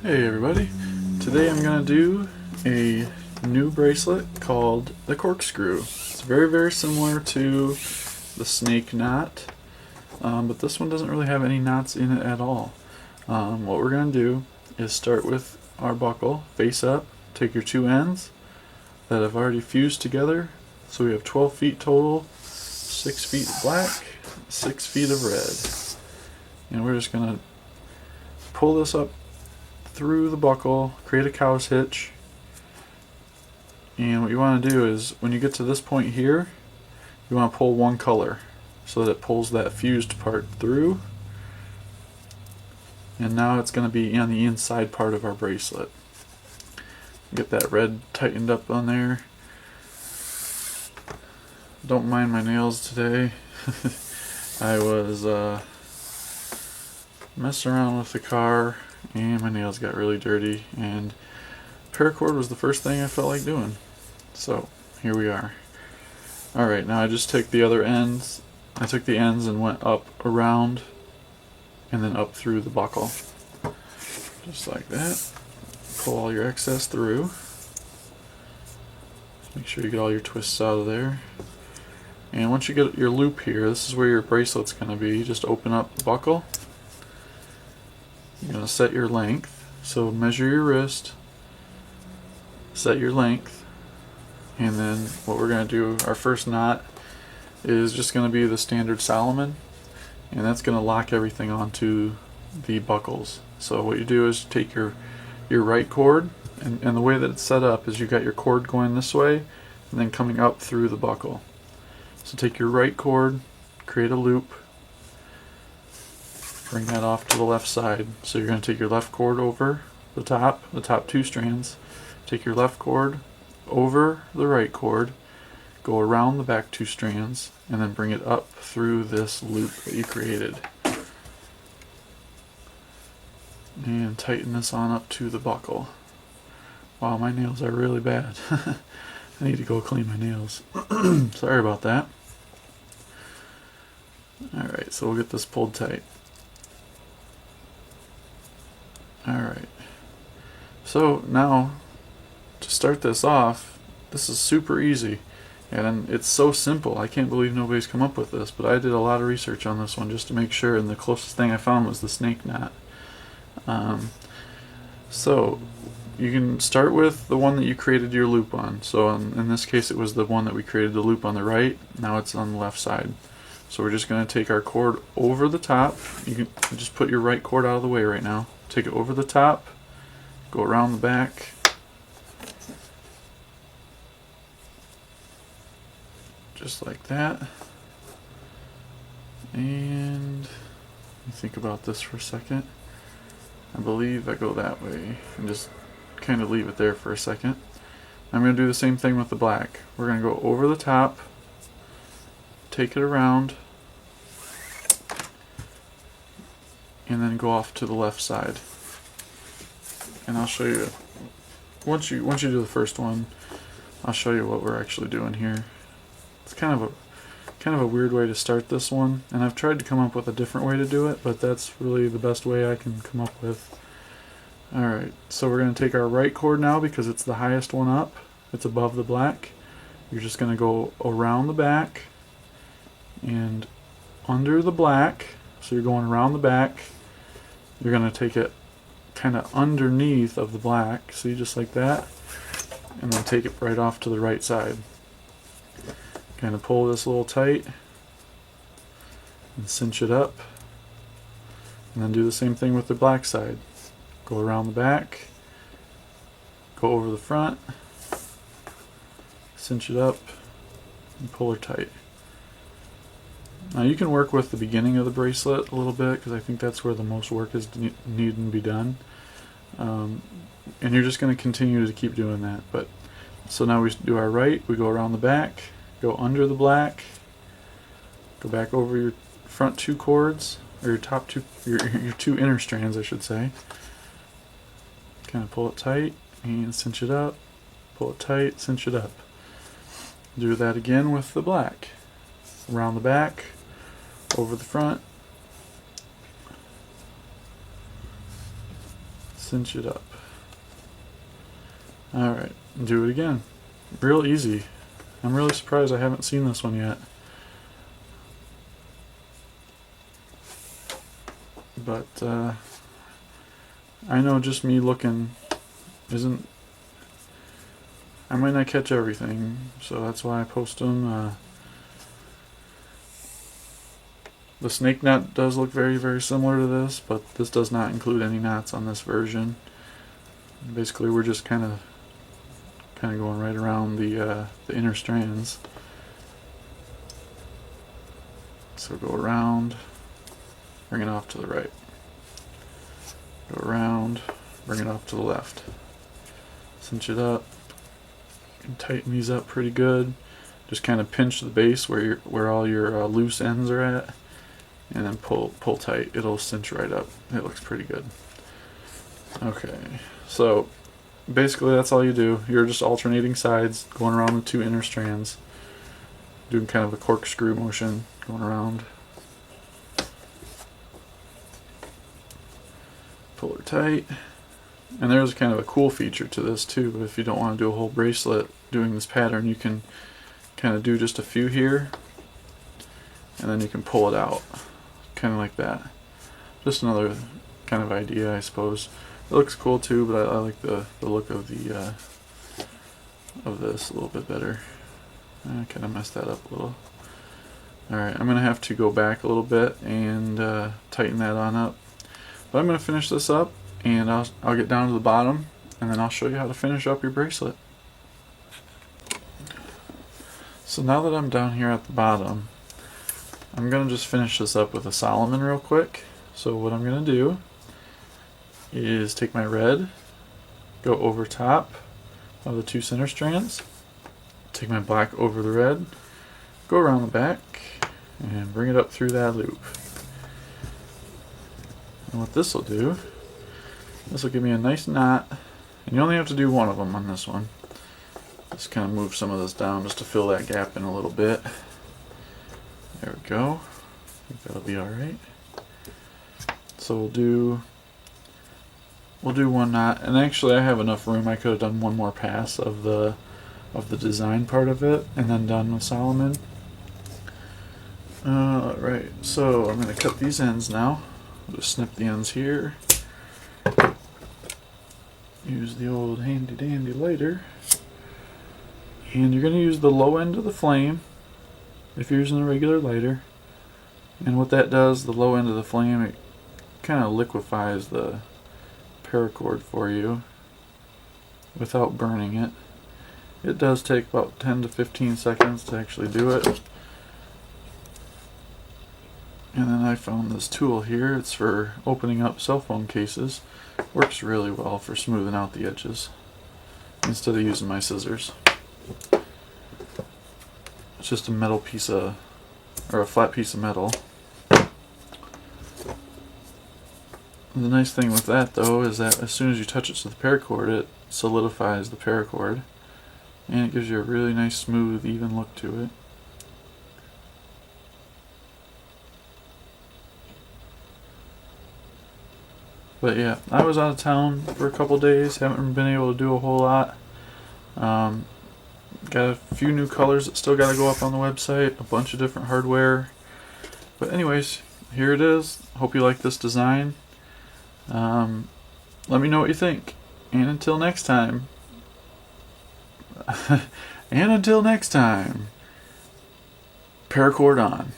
Hey everybody, today I'm going to do a new bracelet called the corkscrew. It's very similar to the snake knot, but this one doesn't really have any knots in it at all. What we're going to do is start with our buckle face up, take your two ends that have already fused together, so we have 12 feet total, 6 feet black, 6 feet of red. And we're just going to pull this up through the buckle, create a cow's hitch, and what you want to do is when you get to this point here, you want to pull one color so that it pulls that fused part through, and now it's going to be on the inside part of our bracelet. Get that red tightened up on there. Don't mind my nails today. I was messing around with the car and my nails got really dirty, and paracord was the first thing I felt like doing. So here we are. Alright, now I just took the other ends. I took the ends and went up around and then up through the buckle. Just like that. Pull all your excess through. Make sure you get all your twists out of there. And once you get your loop here, this is where your bracelet's going to be. Just open up the buckle. You're going to set your length, so measure your wrist, set your length, and then what we're going to do, our first knot is just going to be the standard Solomon, and that's going to lock everything onto the buckles. So what you do is take your right cord, and the way that it's set up is you got your cord going this way and then coming up through the buckle. So take your right cord, create a loop, bring that off to the left side. So you're going to take your left cord over the top two strands, take your left cord over the right cord, go around the back two strands, and then bring it up through this loop that you created. And tighten this on up to the buckle. Wow, my nails are really bad. I need to go clean my nails. Sorry about that. Alright, so we'll get this pulled tight. Alright, so now to start this off, this is super easy and it's so simple. I can't believe nobody's come up with this, but I did a lot of research on this one just to make sure, and the closest thing I found was the snake knot. So you can start with the one that you created your loop on. So in this case it was the one that we created the loop on the right, now it's on the left side. So we're just going to take our cord over the top. You can just put your right cord out of the way right now. Take it over the top, go around the back, just like that. And let me think about this for a second. I believe I go that way and just kind of leave it there for a second. I'm going to do the same thing with the black. We're going to go over the top, take it around, and then go off to the left side. And I'll show you once you do the first one, I'll show you what we're actually doing here. It's kind of a weird way to start this one, and I've tried to come up with a different way to do it, but that's really the best way I can come up with. Alright, so we're going to take our right cord now because it's the highest one up. It's above the black. You're just going to go around the back and under the black. So you're going around the back. You're going to take it kind of underneath of the black, see, just like that, and then take it right off to the right side. Kind of pull this a little tight and cinch it up, and then do the same thing with the black side. Go around the back, go over the front, cinch it up, and pull her tight. Now you can work with the beginning of the bracelet a little bit because I think that's where the most work is needing to be done. And you're just going to continue to keep doing that. But so now we do our right, we go around the back, go under the black, go back over your front two cords, or your top two, your two inner strands I should say. Kind of pull it tight and cinch it up, pull it tight, cinch it up. Do that again with the black. Around the back, over the front, cinch it up. Alright, do it again. Real easy. I'm really surprised I haven't seen this one yet. But I know just me looking isn't... I might not catch everything, so that's why I post them. The snake knot does look very, very similar to this, but this does not include any knots on this version. Basically, we're just kind of going right around the inner strands. So go around, bring it off to the right. Go around, bring it off to the left. Cinch it up, and tighten these up pretty good. Just kind of pinch the base where all your loose ends are at, and then pull tight. It'll cinch right up. It looks pretty good. Okay, so basically that's all you do. You're just alternating sides, going around the two inner strands, doing kind of a corkscrew motion, going around. Pull her tight. And there's kind of a cool feature to this too. If you don't want to do a whole bracelet doing this pattern, you can kind of do just a few here, and then you can pull it out, kind of like that. Just another kind of idea, I suppose. It looks cool too, but I like the look of the of this a little bit better. I kind of messed that up a little. Alright, I'm going to have to go back a little bit and tighten that on up. But I'm going to finish this up, and I'll get down to the bottom, and then I'll show you how to finish up your bracelet. So now that I'm down here at the bottom, I'm going to just finish this up with a Solomon real quick. So what I'm going to do is take my red, go over top of the two center strands, take my black over the red, go around the back, and bring it up through that loop. And what this will do, this will give me a nice knot, and you only have to do one of them on this one. Just kind of move some of this down just to fill that gap in a little bit. There we go. I think that'll be alright. So we'll do one knot, and actually I have enough room. I could have done one more pass of the design part of it and then done with Solomon. Right, so I'm going to cut these ends now. Just snip the ends here. Use the old handy dandy lighter. And you're going to use the low end of the flame if you're using a regular lighter. And what that does, the low end of the flame, it kind of liquefies the paracord for you without burning it. It does take about 10 to 15 seconds to actually do it. And then I found this tool here. It's for opening up cell phone cases. Works really well for smoothing out the edges instead of using my scissors. It's just a metal piece of, or a flat piece of metal. The nice thing with that though is that as soon as you touch it to the paracord, it solidifies the paracord, and it gives you a really nice smooth even look to it. But yeah, I was out of town for a couple days, haven't been able to do a whole lot. Got a few new colors that still got to go up on the website, a bunch of different hardware. But anyways, here it is. Hope you like this design. Let me know what you think. And until next time, paracord on.